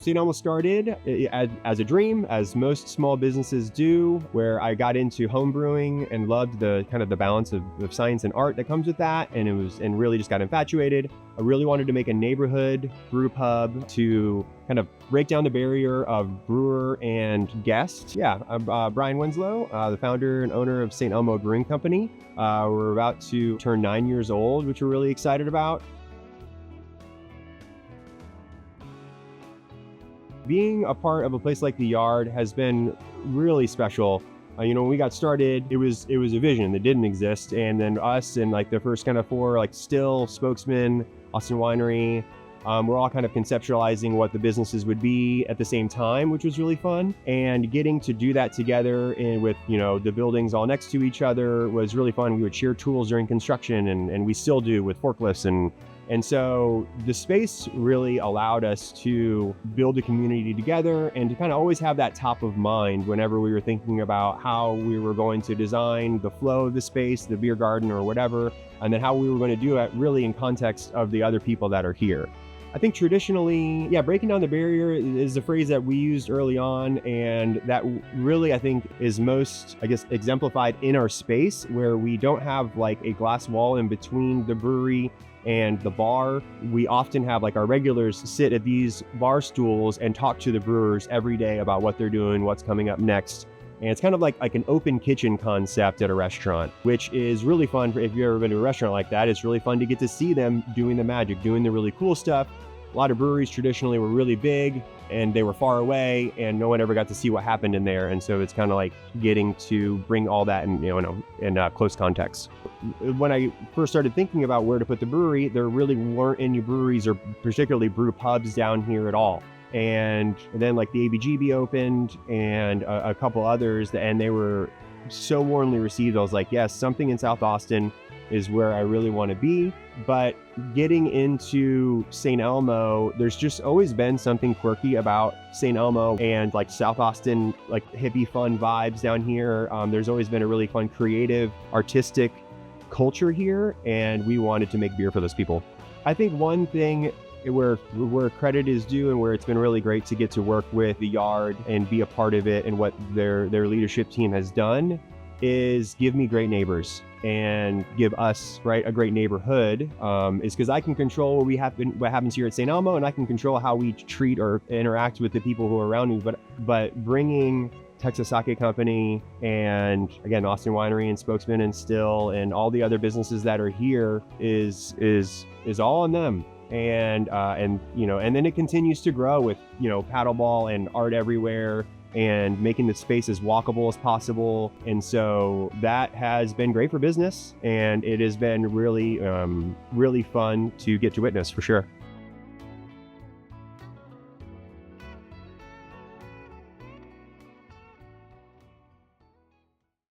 St. Elmo started as a dream, as most small businesses do, where I got into home brewing and loved the kind of the balance of science and art that comes with that, and really just got infatuated. I really wanted to make a neighborhood brew pub to kind of break down the barrier of brewer and guest. Yeah, I'm Bryan Winslow, the founder and owner of St. Elmo Brewing Company. We're about to turn 9 years old, which we're really excited about. Being a part of a place like the Yard has been really special. When we got started, it was a vision that didn't exist, and then us and like the first kind of four, like Still, Spokesman, Austin Winery, we're all kind of conceptualizing what the businesses would be at the same time, which was really fun. And getting to do that together and with the buildings all next to each other was really fun. We would share tools during construction, and we still do with forklifts and so the space really allowed us to build a community together and to kind of always have that top of mind whenever we were thinking about how we were going to design the flow of the space, the beer garden or whatever, and then how we were going to do it really in context of the other people that are here. I think traditionally, breaking down the barrier is a phrase that we used early on, and that really, I think, is most, exemplified in our space, where we don't have like a glass wall in between the brewery and the bar. We often have like our regulars sit at these bar stools and talk to the brewers every day about what they're doing, what's coming up next. And it's kind of like an open kitchen concept at a restaurant, which is really fun. If you've ever been to a restaurant like that, it's really fun to get to see them doing the magic, doing the really cool stuff. A lot of breweries traditionally were really big and they were far away and no one ever got to see what happened in there. And so it's kind of like getting to bring all that in close context. When I first started thinking about where to put the brewery, there really weren't any breweries or particularly brew pubs down here at all. And then like the ABGB opened and a couple others, and they were so warmly received. I was like, yes, something in South Austin is where I really want to be. But getting into St. Elmo, there's just always been something quirky about St. Elmo and like South Austin, like hippie fun vibes down here. There's always been a really fun, creative, artistic culture here, and we wanted to make beer for those people. I think one thing where credit is due and where it's been really great to get to work with the Yard and be a part of it and what their leadership team has done is give me great neighbors and give us a great neighborhood, is because I can control what happens here at St. Elmo, and I can control how we treat or interact with the people who are around me. But bringing Texas Sake Company and again Austin Winery and Spokesman and Still and all the other businesses that are here is all on them. And then it continues to grow with paddleball and art everywhere and making the space as walkable as possible. And so that has been great for business, and it has been really fun to get to witness, for sure.